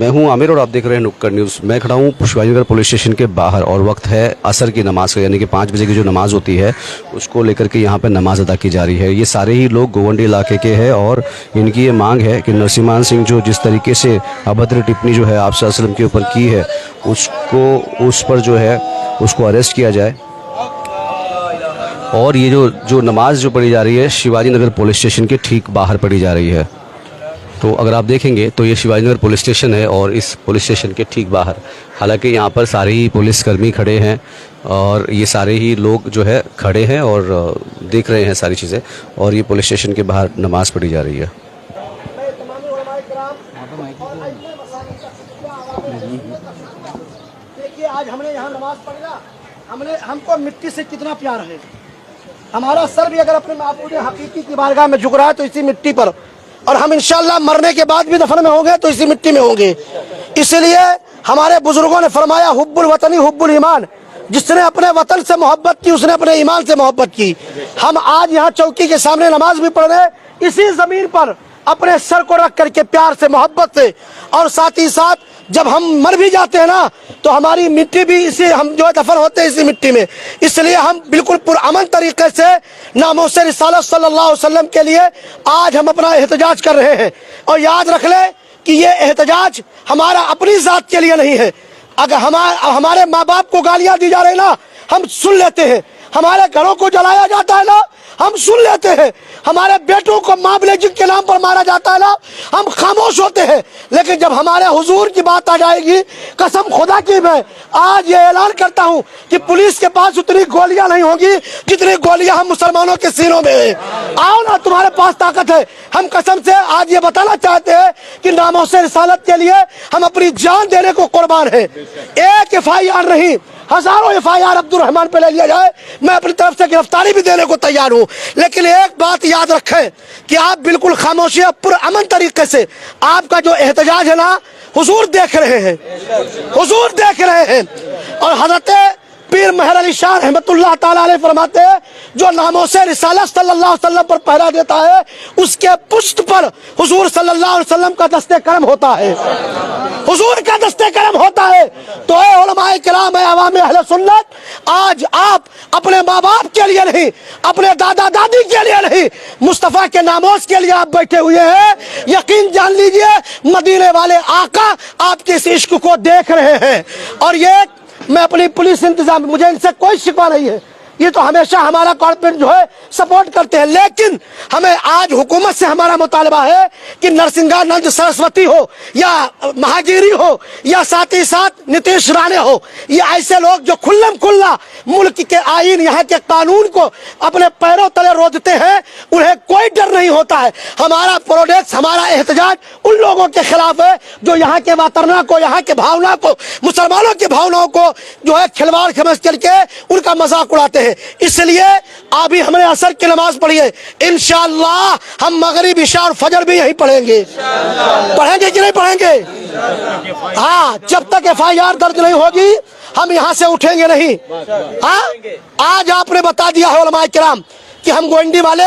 मैं हूं आमिर और आप देख रहे हैं नुक्कड़ न्यूज़। मैं खड़ा हूं शिवाजीनगर पुलिस स्टेशन के बाहर और वक्त है असर की नमाज का, यानी कि 5 बजे की जो नमाज़ होती है उसको लेकर के यहां पर नमाज अदा की जा रही है। ये सारे ही लोग गोवंडी इलाके के हैं और इनकी ये मांग है कि नरसिम्हा सिंह जो जिस तरीके से अभद्र टिप्पणी जो है आप सल्लल्लाहु अलैहि वसल्लम के ऊपर की है उस पर जो है उसको अरेस्ट किया जाए। और ये जो नमाज जो पढ़ी जा रही है शिवाजीनगर पुलिस स्टेशन के ठीक बाहर पढ़ी जा रही है। तो अगर आप देखेंगे तो ये शिवाजीनगर पुलिस स्टेशन है और इस पुलिस स्टेशन के ठीक बाहर, हालांकि यहाँ पर सारे ही पुलिसकर्मी खड़े हैं और ये सारे ही लोग जो है खड़े हैं और देख रहे हैं सारी चीज़ें, और ये पुलिस स्टेशन के बाहर नमाज पढ़ी जा रही है। देखिए आज हमने यहाँ नमाज पढ़ा, हमको मिट्टी से कितना प्यार है। हमारा सर भी अगर अपने महबूब हकीकी की बारगाह में झुक रहा है तो इसी मिट्टी पर, और हम इंशाअल्लाह मरने के बाद भी दफन में होंगे तो इसी मिट्टी में होंगे। इसलिए हमारे बुजुर्गों ने फरमाया हुब्बुल वतनी हुब्बुल ईमान, जिसने अपने वतन से मोहब्बत की उसने अपने ईमान से मोहब्बत की। हम आज यहाँ चौकी के सामने नमाज भी पढ़ रहे इसी जमीन पर अपने सर को रख करके प्यार से मोहब्बत से, और साथ ही साथ जब हम मर भी जाते हैं ना तो हमारी मिट्टी भी इसी, हम जो दफन होते हैं इसी मिट्टी में। इसलिए हम बिल्कुल पुरअमन तरीके से नामोसे रिसालत सल्लल्लाहु अलैहि वसल्लम के लिए आज हम अपना एहतजाज कर रहे हैं। और याद रख ले कि ये एहतजाज हमारा अपनी जात के लिए नहीं है। अगर हमारे माँ बाप को गालियां दी जा रही ना हम सुन लेते हैं, हमारे घरों को जलाया जाता है ना हम सुन लेते हैं, हमारे बेटों को मामले के नाम पर मारा जाता है ना हम खामोश होते हैं। लेकिन जब हमारे हुजूर की बात आ जाएगी, कसम खुदा की मैं आज ये ऐलान करता हूँ कि पुलिस के पास उतनी गोलियां नहीं होगी जितनी गोलियां हम मुसलमानों के सीनों में है। आओ ना, तुम्हारे पास ताकत है। हम कसम से आज ये बताना चाहते हैं कि नामोसे रिसालत के लिए हम अपनी जान देने को कुर्बान है। एक FIR नहीं, हजारों FIR अब्दुल रहमान पे ले लिया जाए, मैं अपनी तरफ से गिरफ्तारी भी देने को तैयार हूँ। लेकिन एक बात याद रखें कि आप बिल्कुल खामोशी पुरअमन तरीके से आपका जो एहतजाज है ना हुजूर देख रहे हैं, हुजूर देख रहे हैं। और हजरत पीर मेहर अली शाह रहमतुल्लाह ताला अलैह फरमाते हैं जो नामोसे रिसालत सल्लल्लाहु अलैहि वसल्लम पर पहरा देता है उसके पुश्त पर हुजूर सल्लल्लाहु अलैहि वसल्लम का दस्ते करम होता है, हुजूर का दस्ते करम होता है। तो उलमाए किराम अवाम अहले सुन्नत, आज आप अपने माँ बाप के लिए नहीं, अपने दादा दादी के लिए नहीं, मुस्तफ़ा के नामोस के लिए आप बैठे हुए हैं। यकीन जान लीजिए मदीने वाले आका आपके इस इश्क को देख रहे हैं। और ये मैं अपनी पुलिस इंतजाम, मुझे इनसे कोई शिकवा नहीं है, ये तो हमेशा हमारा कॉर्पोरेट जो है सपोर्ट करते हैं। लेकिन हमें आज हुकूमत से हमारा मुतालबा है कि नरसिंहानंद सरस्वती हो या महागिरी हो या साथ ही साथ नीतीश राणे हो, ये ऐसे लोग जो खुल्लम खुल्ला मुल्क के आईन, यहाँ के कानून को अपने पैरों तले रोदते हैं, उन्हें कोई डर नहीं होता है। हमारा प्रोटेस्ट, हमारा एहतजाज उन लोगों के खिलाफ है जो यहाँ के वातावरण को, यहाँ के भावना को, मुसलमानों की भावनाओं को जो है खिलवाड़ समझ करके उनका मजाक उड़ाते हैं। इसलिए अभी हमने असर की नमाज पढ़ी है, इंशाअल्लाह हम मगरिब इशा और फजर भी यही पढ़ेंगे। पढ़ेंगे कि नहीं पढ़ेंगे? हाँ, जब तक FIR दर्ज नहीं होगी हम यहाँ से उठेंगे नहीं। हाँ, आज आपने बता दिया है उलमाए किराम कि हम गोवंडी वाले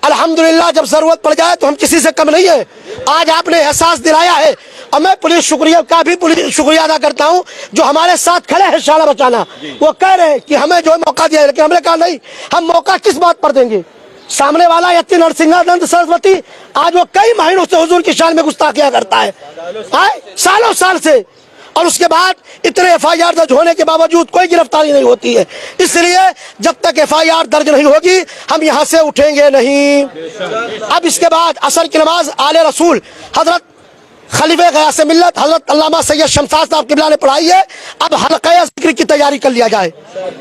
अल्हम्दुलिल्लाह जब जरूरत पड़ जाए तो हम किसी से कम नहीं है। आज आपने एहसास दिलाया है और मैं पुलिस शुक्रिया अदा करता हूँ जो हमारे साथ खड़े हैं शाला बचाना। वो कह रहे हैं कि हमें जो मौका दिया है, लेकिन हमने कहा नहीं, हम मौका किस बात पर देंगे। सामने वाला यति नरसिंहानंद सरस्वती आज वो कई महीनों से हुजूर की शान में गुस्ताखियां करता है, सालों साल से, और उसके बाद इतने FIR दर्ज होने के बावजूद कोई गिरफ्तारी नहीं होती है। इसलिए जब तक FIR दर्ज नहीं होगी हम यहाँ से उठेंगे नहीं। अब इसके बाद असर की नमाज आले रसूल हजरत खलीफे गयास मिल्लत हजरत अल्लामा सैयद शमशाद साहब किबला ने पढ़ाई है। अब हल्क़े ज़िक्र की तैयारी कर लिया जाए।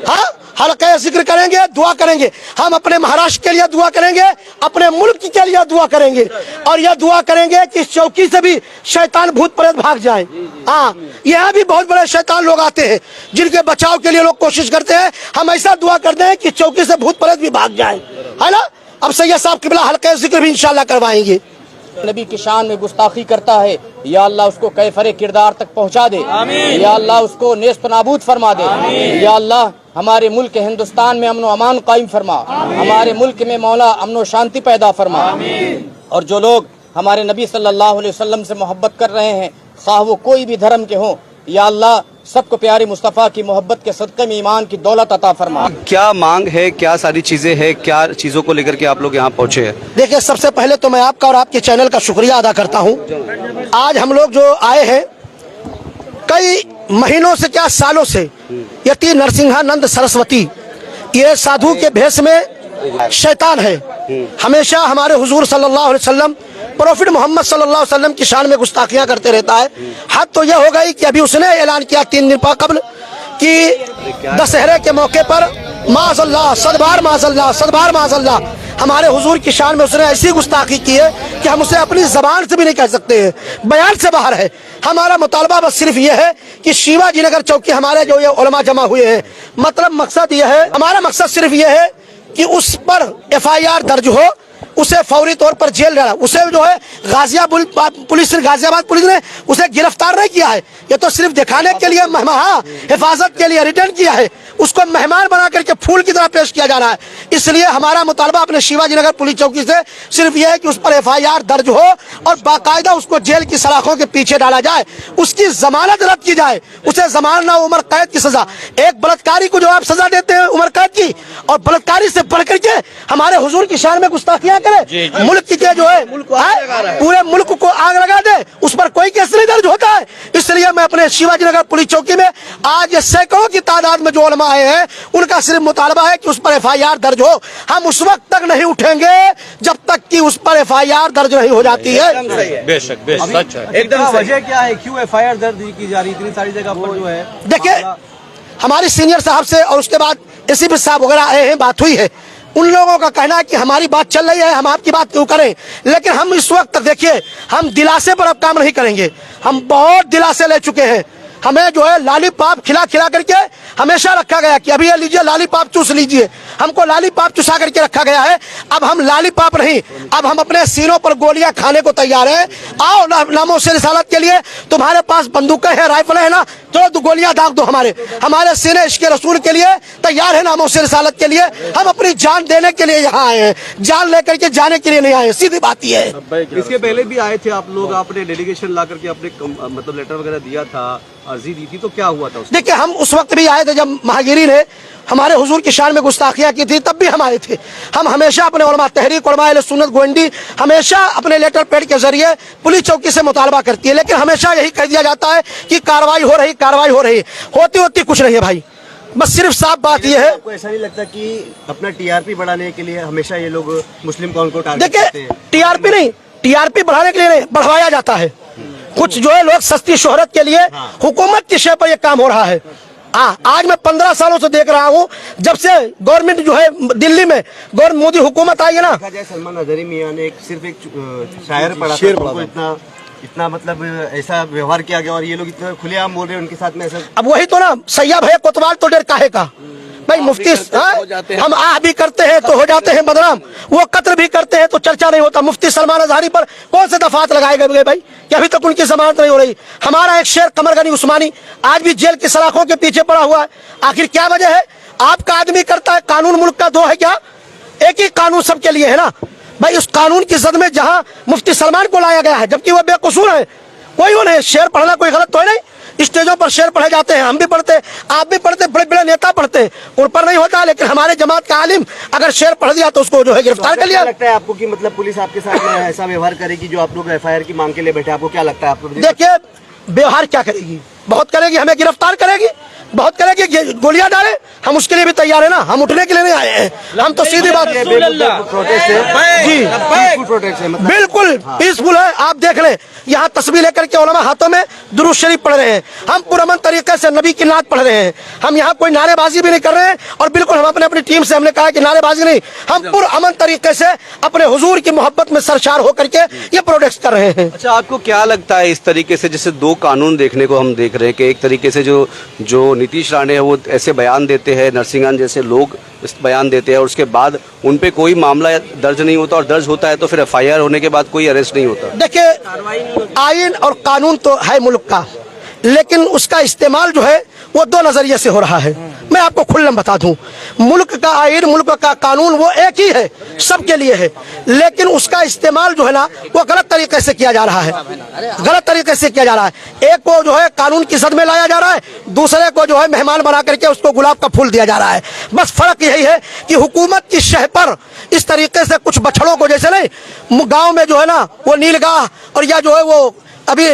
हाँ, हल्क़े ज़िक्र करेंगे, दुआ करेंगे। हम अपने महाराष्ट्र के लिए दुआ करेंगे, अपने मुल्क के लिए दुआ करेंगे, और यह दुआ करेंगे कि इस चौकी से भी शैतान भूत प्रेत भाग जाए। हाँ, यहाँ भी बहुत बड़े शैतान लोग आते हैं जिनके बचाव के लिए लोग कोशिश करते हैं। हम ऐसा दुआ करते हैं कि चौकी से भूत प्रेत भी भाग जाए, है ना। अब सैयद साहब किबला हल्क़े ज़िक्र भी इंशाअल्लाह करवाएंगे। नबी की शान में गुस्ताखी करता है, या अल्लाह उसको कैफरे किरदार तक पहुँचा दे, या अल्लाह उसको नेस्त नाबूद फरमा दे, या अल्लाह हमारे मुल्क हिंदुस्तान में अमन अमान कायम फरमा, हमारे मुल्क में मौला अमन शांति पैदा फरमा। और जो लोग हमारे नबी सल्लल्लाहु अलैहि वसल्लम से मोहब्बत कर रहे हैं, खा वो कोई भी धर्म के हों। या अल्लाह सबको प्यारे मुस्तफ़ा की मोहब्बत के सदक़े में ईमान की दौलत अता फरमा। क्या मांग है, क्या सारी चीज़ें हैं, क्या चीज़ों को लेकर के आप लोग यहाँ पहुँचे हैं? देखिए, सबसे पहले तो मैं आपका और आपके चैनल का शुक्रिया अदा करता हूँ। आज हम लोग जो आए हैं, कई महीनों से क्या सालों से यति नरसिंहानंद सरस्वती ये साधु के भेष में शैतान है। हमेशा हमारे हुजूर सल्लल्लाहु अलैहि वसल्लम, प्रोफिट मोहम्मद सल्लल्लाहु अलैहि वसल्लम की शान में गुस्ताखियां करते रहता है। हद तो यह हो गई कि अभी उसने ऐलान किया 3 दिन कबल कि दशहरे के मौके पर माज़अल्लाह, सदबार माज़अल्लाह, सदबार माज़अल्लाह, हमारे हुजूर की शान में उसने ऐसी गुस्ताखी की है कि हम उसे अपनी जबान से भी नहीं कह सकते हैं, बयान से बाहर है। हमारा मुतालबा बस सिर्फ ये है कि शिवाजी नगर चौकी हमारे जो ये उलमा जमा हुए हैं, मतलब मकसद ये है, हमारा मकसद सिर्फ ये है कि उस पर FIR दर्ज हो, उसे फौरी तौर पर जेल डाला। उसे जो है गाजियाबाद पुलिस ने उसे गिरफ्तार नहीं किया है, ये तो सिर्फ दिखाने के लिए, हिफाजत के लिए रिटर्न किया है। उसको मेहमान बना करके फूल की तरह पेश किया जा रहा है। इसलिए हमारा मुतालबा अपने शिवाजी नगर पुलिस चौकी से सिर्फ ये है कि उस पर FIR दर्ज हो और बाकायदा उसको जेल की सलाखों के पीछे डाला जाए, उसकी जमानत रद्द की जाए, उसे जमाना उम्र कैद की सजा। एक बलात्कारी को जो आप सजा देते हैं उम्र कैद की, और बलात्कारी से बढ़ करके हमारे हुजूर की शान में गुस्ताखियां करे, मुल्क के जो है पूरे मुल्क को आग लगा दे, उस पर कोई केस नहीं दर्ज होता है। इसलिए मैं अपने शिवाजी नगर पुलिस चौकी में आज ये सैकड़ों की तादाद में जो उलमा आए हैं, उनका सिर्फ मुतालबा है कि उस पर FIR दर्ज हो। हम उस वक्त तक नहीं उठेंगे जब तक कि उस पर FIR दर्ज नहीं हो जाती है। बेशक सच है। एकदम वजह क्या है, क्यों FIR दर्ज की जा रही इतनी सारी जगह पर जो है? देखिए, हमारी सीनियर साहब से और उसके बाद एसीपी साहब वगैरह आए हैं, बात हुई है। उन लोगों का कहना है कि हमारी बात चल रही है, हम आपकी बात क्यों करें। लेकिन हम इस वक्त तक, देखिए, हम दिलासे पर अब काम नहीं करेंगे। हम बहुत दिलासे ले चुके हैं। हमें जो है लॉलीपॉप खिला करके हमेशा रखा गया कि अभी ये लीजिए लॉलीपॉप चूस लीजिए, हमको लॉलीपॉप चुसा करके रखा गया है। अब हम लॉलीपॉप नहीं, अब हम अपने सीनों पर गोलियां खाने को तैयार हैं। आओ नामों से रिसालत के लिए, तुम्हारे पास बंदूकें हैं, राइफल है ना, तो गोलियां दाग दो। हमारे सीने इश्क़ रसूल के लिए तैयार है, नामों से रिसालत के लिए। हम अपनी जान देने के लिए यहाँ आए हैं, जान लेकर के जाने के लिए नहीं आए, सीधी बात ये है। इसके पहले भी आए थे आप लोग, आपने डेलीगेशन ला करके अपने मतलब लेटर वगैरह दिया था, अर्जी दी थी, तो क्या हुआ था? देखिए, हम उस वक्त भी आए थे जब महागिरी ने हमारे हुजूर की शान में गुस्ताखियां की थी, तब भी हम आए थे। हम हमेशा अपने उलमा तहरीक उलमा अहले सुन्नत गोविंदी हमेशा अपने लेटर पैड के जरिए पुलिस चौकी से मुतालबा करती है, लेकिन हमेशा यही कह दिया जाता है कि कार्रवाई हो रही, कार्रवाई हो रही। होती कुछ नहीं है भाई, बस सिर्फ साफ बात यह है। आपको ऐसा नहीं लगता कि अपना TRP बढ़ाने के लिए हमेशा ये लोग मुस्लिम कौम को टारगेट करते देखिए, हैं? TRP नहीं, TRP बढ़ाने के लिए नहीं, बढ़वाया जाता है। कुछ जो है लोग सस्ती शोहरत के लिए हुकूमत की शय पर यह काम हो रहा है। आज मैं 15 सालों से देख रहा हूँ, जब से गवर्नमेंट जो है दिल्ली में मोदी हुकूमत आई है ना। सलमान अजहरी मियां ने सिर्फ एक शायर पढ़ा था, उनको इतना मतलब ऐसा व्यवहार किया गया और ये लोग इतना खुलेआम बोल रहे हैं उनके साथ में ऐसा। अब वही तो ना, सैया भैया कोतवाल तो डर काहे का भाई। मुफ्ती हम आह भी करते हैं तो हो जाते हैं बदनाम, वो कत्ल भी करते हैं तो चर्चा नहीं होता। मुफ्ती सलमान अजहरी पर कौन से दफात लगाए गए भाई, कि अभी तक उनकी जमानत नहीं हो रही। हमारा एक शेर कमर गनी उस्मानी आज भी जेल की सलाखों के पीछे पड़ा हुआ है। आखिर क्या वजह है? आपका आदमी करता है, कानून मुल्क का दो है क्या? एक ही कानून सबके लिए है ना भाई। उस कानून की जद में जहाँ मुफ्ती सलमान को लाया गया है, जबकि वो बेकसूर है, कोई वो नहीं। शेर पढ़ना कोई गलत तो है नहीं, स्टेजों पर शेर पढ़े जाते हैं, हम भी पढ़ते, आप भी पढ़ते, बड़े बड़े नेता पढ़ते, उन पर नहीं होता। लेकिन हमारे जमात का आलिम अगर शेर पढ़ दिया तो उसको जो है गिरफ्तार कर लिया। लगता है आपको कि मतलब पुलिस आपके साथ में ऐसा व्यवहार करेगी जो आप लोग FIR की मांग के लिए बैठे? आपको क्या लगता है? आपको देखिए, व्यवहार क्या करेगी, बहुत करेगी, हमें गिरफ्तार करेगी, बहुत करेगी, गोलियां डाले, हम उसके लिए भी तैयार है ना। हम उठने के लिए नहीं आए हैं, हम तो सीधी बात जी बिल्कुल पीसफुल है। आप देख लें, यहाँ तस्वीर लेकर के उलमा हाथों में दुरूद शरीफ पढ़ रहे हैं, हम पुरअमन तरीके से नबी की नात पढ़ रहे हैं। हम यहाँ कोई नारेबाजी भी नहीं कर रहे हैं, और बिल्कुल हम अपनी टीम से हमने कहा कि नारेबाजी नहीं, हम पुरअमन तरीके से अपने हुजूर की मोहब्बत में सरशार होकर के ये प्रोटेस्ट कर रहे हैं। अच्छा, आपको क्या लगता है इस तरीके से, जैसे 2 कानून देखने को हम देख रहे हैं कि एक तरीके से जो नीतीश राणे है वो ऐसे बयान देते हैं, नरसिंहान जैसे लोग इस बयान देते हैं, और उसके बाद उन पे कोई मामला दर्ज नहीं होता, और दर्ज होता है तो फिर FIR होने के बाद कोई अरेस्ट नहीं होता। देखिए, आईन और कानून तो है मुल्क का, लेकिन उसका इस्तेमाल जो है वो दो नजरिए से हो रहा है। मैं आपको खुल्लम बता दूं, मुल्क का आईन, मुल्क का कानून वो एक ही है, सबके लिए है, लेकिन उसका इस्तेमाल जो है ना वो गलत तरीके से किया जा रहा है, गलत तरीके से किया जा रहा है। एक को जो है कानून की जद में लाया जा रहा है, दूसरे को जो है मेहमान बना करके उसको गुलाब का फूल दिया जा रहा है। बस फर्क यही है कि हुकूमत की शह पर इस तरीके से कुछ बछड़ों को, जैसे नहीं गाँव में जो है ना वो नीलगाह और या जो है वो अभी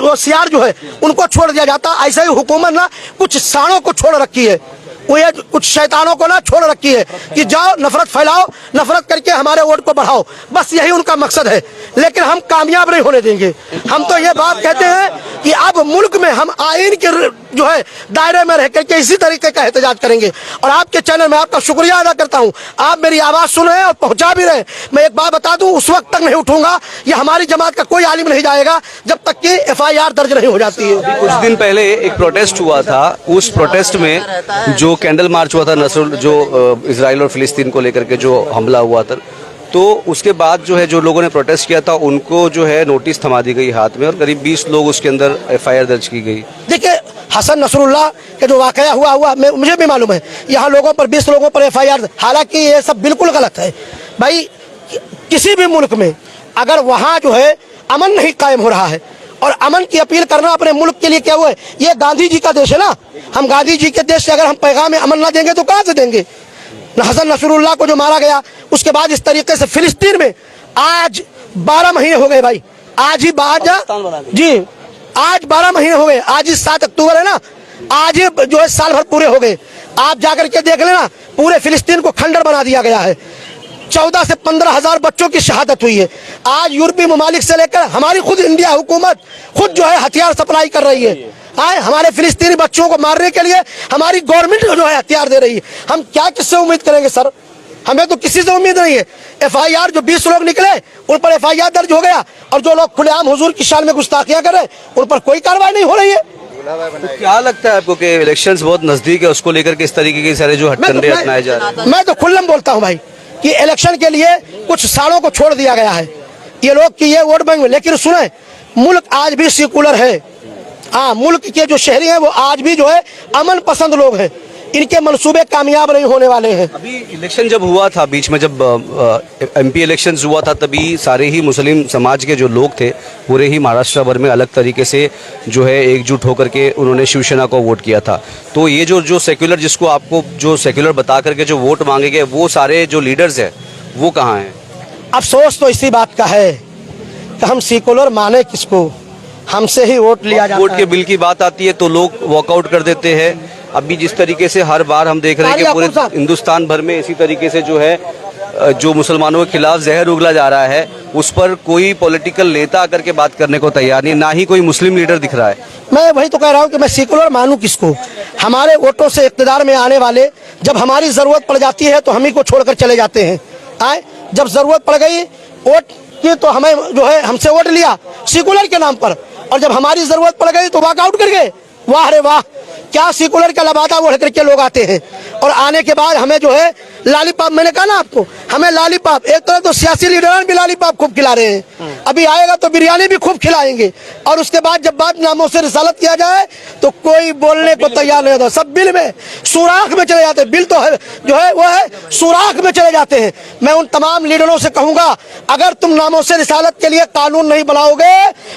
वो सियार जो है उनको छोड़ दिया जाता, ऐसे ही हुकूमत ना कुछ साड़ों को छोड़ रखी है, वो ये कुछ शैतानों को ना छोड़ रखी है कि जाओ नफरत फैलाओ, नफरत करके हमारे वोट को बढ़ाओ, बस यही उनका मकसद है। लेकिन हम कामयाब नहीं होने देंगे। हम तो ये बात कहते हैं कि अब मुल्क में हम आईन के जो है दायरे में रह करके इसी तरीके का एहतजाज करेंगे। और आपके चैनल में आपका शुक्रिया अदा करता हूँ, आप मेरी आवाज सुन रहे हैं और पहुंचा भी रहे। मैं एक बात बता दूं, उस वक्त तक नहीं उठूंगा, ये हमारी जमात का कोई आलिम नहीं जाएगा जब तक कि FIR दर्ज नहीं हो जाती है। कुछ दिन पहले एक प्रोटेस्ट हुआ था, उस प्रोटेस्ट में जो कैंडल मार्च हुआ था नसरुल, जो इजराइल और फिलिस्तीन को लेकर के जो हमला हुआ था, तो उसके बाद जो है जो लोगों ने प्रोटेस्ट किया था उनको जो है नोटिस थमा दी गई हाथ में और करीब 20 लोग उसके अंदर FIR दर्ज की गई। देखिए हसन नसरुल्लाह के जो वाकया हुआ मुझे भी मालूम है, यहाँ लोगों पर 20 लोगों पर FIR, हालांकि ये सब बिल्कुल गलत है। भाई किसी भी मुल्क में अगर वहाँ जो है अमन नहीं कायम हो रहा है, और अमन की अपील करना अपने मुल्क के लिए क्या हुआ है, ये गांधी जी का देश है ना, हम गांधी जी के देश से अगर हम पैगाम अमन ना देंगे तो कहाँ से देंगे। हसन नसरुल्लाह को जो मारा गया, उसके बाद इस तरीके से फिलिस्तीन में आज 12 महीने हो गए भाई, आज ही जी आज 12 महीने हो गए, आज ही 7 अक्टूबर है ना, आज ही जो है साल भर पूरे हो गए। आप जाकर के देख लेना, पूरे फिलिस्तीन को खंडर बना दिया गया है, 14 से 15 हजार बच्चों की शहादत हुई है। आज यूरोपीय ममालिक से लेकर हमारी खुद इंडिया हुकूमत खुद जो है हथियार सप्लाई कर रही है, हमारे फिलिस्तीनी बच्चों को मारने के लिए हमारी गवर्नमेंट जो है हथियार दे रही है। हम क्या किससे उम्मीद करेंगे सर, हमें तो किसी से उम्मीद नहीं है। FIR जो 20 लोग निकले उन पर FIR दर्ज हो गया, और जो लोग खुलेआम हुजूर की शान में गुस्ताखियां कर रहे उन पर कोई कार्रवाई नहीं हो रही है। तो क्या लगता है आपको कि इलेक्शंस बहुत नजदीक है, उसको लेकर के इस तरीके के सारे जो हथकंडे अपनाए जा रहे हैं? मैं तो खुल्लम बोलता हूँ भाई कि इलेक्शन के लिए कुछ सालों को छोड़ दिया गया है, ये लोग कि ये वोट बैंक में, लेकिन सुने मुल्क आज भी सेकुलर है। हाँ, मुल्क के जो शहरी हैं वो आज भी जो है अमन पसंद लोग हैं, इनके मंसूबे कामयाब नहीं होने वाले हैं। अभी इलेक्शन जब हुआ था, बीच में जब MP इलेक्शंस हुआ था, तभी सारे ही मुस्लिम समाज के जो लोग थे पूरे ही महाराष्ट्र भर में अलग तरीके से जो है एकजुट होकर के उन्होंने शिवसेना को वोट किया था। तो ये जो सेक्युलर, जिसको आपको जो सेक्युलर बता करके जो वोट मांगे गए, वो सारे जो लीडर्स हैं वो कहाँ हैं? अफसोस तो इसी बात का है कि हम सेकुलर माने किसको, हमसे ही वोट लिया जाता है। वोट के बिल की बात आती है तो लोग वॉकआउट कर देते हैं। अभी जिस तरीके से हर बार हम देख रहे हैं कि पूरे हिंदुस्तान भर में इसी तरीके से जो है जो मुसलमानों के खिलाफ जहर उगला जा रहा है, उस पर कोई पॉलिटिकल नेता आकर के बात करने को तैयार नहीं, ना ही कोई मुस्लिम लीडर दिख रहा है। मैं वही तो कह रहा हूँ कि मैं सेकुलर मानूं किसको। हमारे वोटों से इक़्तिदार में आने वाले जब हमारी जरूरत पड़ जाती है तो हम ही को छोड़कर चले जाते हैं। जब जरूरत पड़ गई वोट की तो हमें जो है हमसे वोट लिया सेकुलर के नाम पर, और जब हमारी जरूरत पड़ गई तो वॉकआउट कर गए। वाह रे वाह, क्या सेकुलर का लबादा ओढ़ करके लोग आते हैं, और आने के बाद हमें जो है लालीपॉप, मैंने कहा ना आपको, हमें लालीपॉप, एक तरह तो सियासी लीडर भी लालीपॉप खूब खिला रहे हैं, अभी आएगा तो बिरयानी भी खूब खिलाएंगे, और उसके बाद जब बात नामों से रिसालत किया जाए तो कोई बोलने को तैयार नहीं होता। सब बिल में सुराख में चले जाते हैं, बिल तो है जो है वो है सुराख में चले जाते हैं। मैं उन तमाम लीडरों से कहूंगा, अगर तुम नामों से रिसालत के लिए कानून नहीं बनाओगे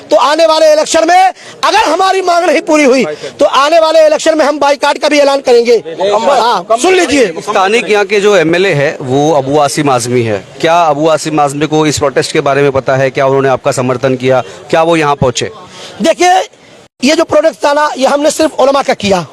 तो आने वाले इलेक्शन में अगर हमारी मांग नहीं पूरी हुई तो आने वाले इलेक्शन में हम बाइकाट का भी ऐलान करेंगे। हाँ, सुन लीजिए। स्थानिक यहाँ के जो MLA है वो अबू आसिम आजमी है, क्या अबू आसिम आजमी को इस प्रोटेस्ट के बारे में पता है? क्या उन्होंने आपका समर्थन किया? क्या वो यहाँ पहुंचे? देखिए, ये जो प्रोटेस्ट था ना, ये हमने सिर्फ उलमा का किया,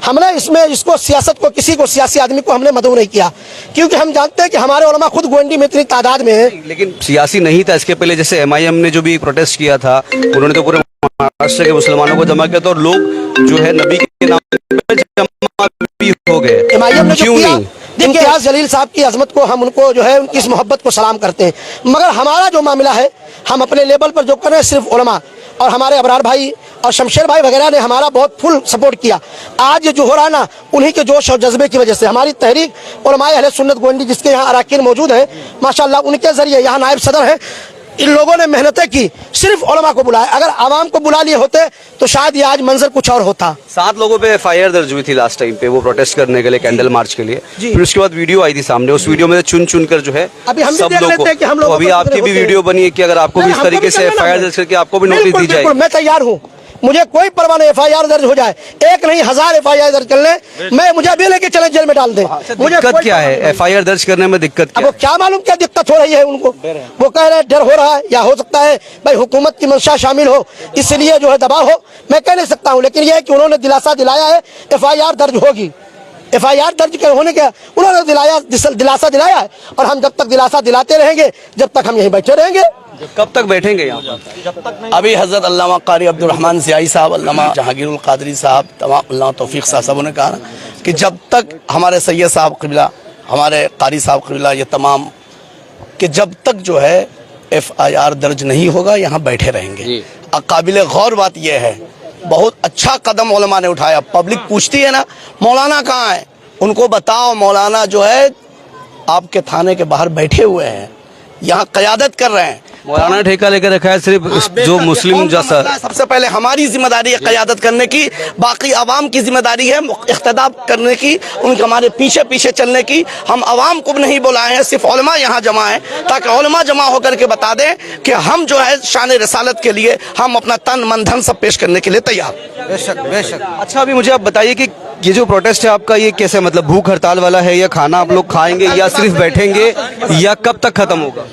हमने इसमें इसको सियासत को, किसी को सियासी आदमी को हमने मदऊ नहीं किया, क्योंकि हम जानते हैं कि हमारे उलमा खुद गोंडी में इतनी तादाद में है। लेकिन सियासी नहीं था इसके पहले, जैसे MIM ने जो भी प्रोटेस्ट किया था, उन्होंने तो पूरे महाराष्ट्र के मुसलमानों को जमा किया था, और लोग जो है नबी के नाम पर जमा भी हो गए। क्यों नहीं? देखिए, इम्तियाज जलील साहब की अजमत को, हम उनको जो है उनकी इस मोहब्बत को सलाम करते हैं, मगर हमारा जो मामला है, हम अपने लेवल पर जो कर रहे हैं सिर्फ उलमा, और हमारे अबरार भाई और शमशेर भाई वगैरह ने हमारा बहुत फुल सपोर्ट किया। आज ये जो हो रहा है ना, उन्हीं के जोश और जज्बे की वजह से हमारी तहरीक उलमाए अहले सुन्नत गोंडी, जिसके यहाँ अराकीन मौजूद है माशाल्लाह, उनके जरिए यहाँ नायब सदर है इन लोगों ने मेहनतें की, सिर्फ उलमा को बुलाया। अगर आवाम को बुला लिए होते तो शायद ये आज मंजर कुछ और होता। 7 लोगों पे FIR दर्ज हुई थी लास्ट टाइम पे, वो प्रोटेस्ट करने के लिए, कैंडल मार्च के लिए। जी। फिर उसके बाद वीडियो आई थी सामने, उस वीडियो में चुन चुन कर जो है अभी हम भी सब देख लोगों लेते हैं कि हम को, लोगों तो अभी पर आपकी भी कितने वीडियो बनी है कि अगर आपको भी इस तरीके से FIR दर्ज करके आपको भी नोटिस दी बिल्कुल, जाए। बिल्कुल, मैं तैयार हूँ, मुझे कोई परवाह नहीं, FIR दर्ज हो जाए, 1 नहीं 1000 FIR दर्ज कर ले, मैं मुझे अभी लेके चले जेल में डाल दे। मुझे दिक्कत कोई क्या परवाह नहीं। है FIR दर्ज करने में, दिक्कत अब क्या वो है? क्या मालूम क्या दिक्कत हो रही है उनको, वो कह रहे हैं डर हो रहा है, या हो सकता है भाई हुकूमत की मंशा शामिल हो इसलिए जो है दबाव हो, मैं कह नहीं सकता हूँ। लेकिन ये है कि उन्होंने दिलासा दिलाया है FIR दर्ज होगी। FIR दर्ज के होने के उन्होंने दिलासा दिलाया है, और हम जब तक दिलासा दिलाते रहेंगे जब तक हम यहीं बैठे रहेंगे। कब तक बैठेंगे यहाँ पर? अभी हज़रत अल्लामा कारी अब्दुल रहमान ज़ियाई साहब, अल्लामा जहांगीरुल कादरी साहब, तमाम अल्लामा तौफीक साहब सबों ने कहा कि जब तक हमारे सैयद साहब क़िबला, हमारे कारी साहब क़िबला, ये तमाम कि जब तक जो है FIR दर्ज नहीं होगा यहाँ बैठे रहेंगे। काबिल गौर बात यह है, बहुत अच्छा कदम उलमा ने उठाया। पब्लिक पूछती है ना मौलाना कहाँ है, उनको बताओ मौलाना जो है आपके थाने के बाहर बैठे हुए हैं, यहाँ क़यादत कर रहे हैं। मौलाना ठेका लेकर रखा है सिर्फ जो मुस्लिम जैसा। सबसे पहले हमारी जिम्मेदारी है क़यादत करने की, बाकी अवाम की जिम्मेदारी है इख्तिदा करने की, उनके हमारे पीछे पीछे चलने की। हम अवाम को नहीं बुलाए हैं, सिर्फ उलमा यहाँ जमा है, ताकि उलमा जमा होकर के बता दें कि हम जो है शान रिसालत के लिए हम अपना तन मन धन सब पेश करने के लिए तैयार। बेशक बेशक। अच्छा, अभी मुझे आप बताइए कि ये जो प्रोटेस्ट है आपका, ये कैसे, मतलब भूख हड़ताल वाला है, या खाना आप लोग खाएंगे, या सिर्फ बैठेंगे, या कब तक खत्म होगा?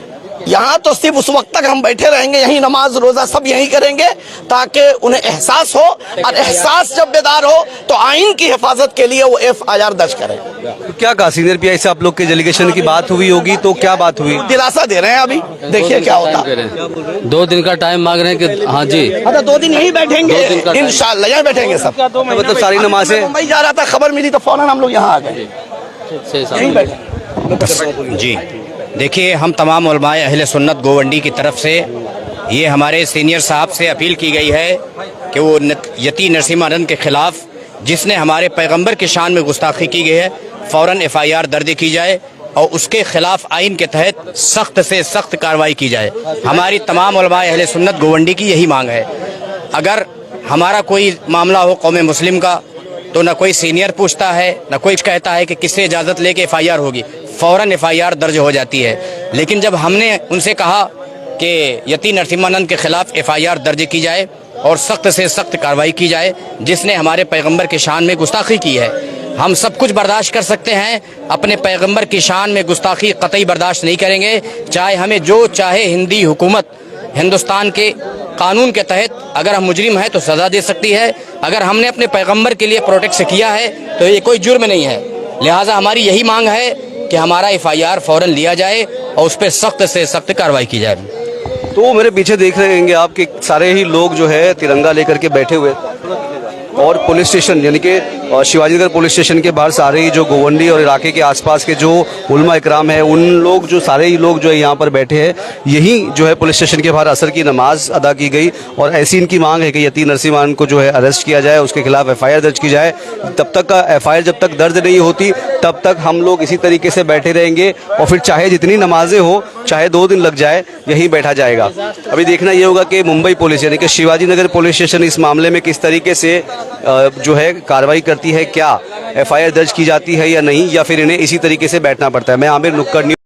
यहाँ तो सिर्फ उस वक्त तक हम बैठे रहेंगे, यही नमाज रोज़ा सब यही करेंगे, ताकि उन्हें एहसास हो, और एहसास जब बेदार हो तो आइन की हिफाजत के लिए वो FIR दर्ज करें। तो क्या कहा सीनियर PI से आप लोग के डेलीगेशन की बात हुई होगी, तो क्या बात हुई? दिलासा दे रहे हैं, अभी देखिए क्या होता। 2 दिन का टाइम मांग रहे हैं कि हाँ जी, अच्छा 2 दिन यहीं बैठेंगे, इंशाअल्लाह यहीं बैठेंगे सब। मतलब सारी नमाजें, मुंबई जा रहा था, खबर मिली तो फौरन हम लोग यहाँ आ गए, यहीं बैठे। जी देखिए, हम तमाम उलमाए अहले सुन्नत गोवंडी की तरफ से ये हमारे सीनियर साहब से अपील की गई है कि वो यती नरसिम्हानंद के ख़िलाफ़, जिसने हमारे पैगंबर की शान में गुस्ताखी की गई है, फ़ौरन FIR दर्ज की जाए और उसके ख़िलाफ़ आइन के तहत सख्त से सख्त कार्रवाई की जाए। हमारी तमाम उलमाए अहले सुन्नत गोवंडी की यही मांग है। अगर हमारा कोई मामला हो कौम मुस्लिम का, तो न कोई सीनियर पूछता है, न कोई कहता है कि किससे इजाज़त लेके FIR होगी, फ़ौरन FIR दर्ज हो जाती है। लेकिन जब हमने उनसे कहा कि यती नरसिम्हानंद के ख़िलाफ़ FIR दर्ज की जाए और सख्त से सख्त कार्रवाई की जाए, जिसने हमारे पैगंबर की शान में गुस्ताखी की है, हम सब कुछ बर्दाश्त कर सकते हैं, अपने पैगंबर की शान में गुस्ताखी कतई बर्दाश्त नहीं करेंगे। चाहे हमें जो चाहे हिंदी हुकूमत हिंदुस्तान के कानून के तहत अगर हम मुजरिम हैं तो सज़ा दे सकती है। अगर हमने अपने पैगंबर के लिए प्रोटेक्ट किया है तो ये कोई जुर्म नहीं है। लिहाजा हमारी यही मांग है कि हमारा FIR फ़ौरन लिया जाए और उस पर सख्त से सख्त कार्रवाई की जाए। तो मेरे पीछे देख रहे होंगे आप कि सारे ही लोग जो है तिरंगा लेकर के बैठे हुए, और पुलिस स्टेशन यानी कि शिवाजीनगर पुलिस स्टेशन के बाहर सारे ही जो गोवंडी और इलाके के आसपास के जो उलमा इकराम है, उन लोग जो सारे ही लोग जो है यहाँ पर बैठे हैं, यही जो है पुलिस स्टेशन के बाहर असर की नमाज अदा की गई। और ऐसी इनकी मांग है कि यती नरसिम्हानंद को जो है अरेस्ट किया जाए, उसके खिलाफ FIR दर्ज की जाए। तब तक का FIR जब तक दर्ज नहीं होती तब तक हम लोग इसी तरीके से बैठे रहेंगे, और फिर चाहे जितनी नमाजें हो, चाहे 2 दिन लग जाए, यहीं बैठा जाएगा। अभी देखना ये होगा कि मुंबई पुलिस यानी कि शिवाजीनगर पुलिस स्टेशन इस मामले में किस तरीके से जो है कार्रवाई करती है, क्या FIR दर्ज की जाती है या नहीं, या फिर इन्हें इसी तरीके से बैठना पड़ता है। मैं आमिर नुक्कड़ न्यूज़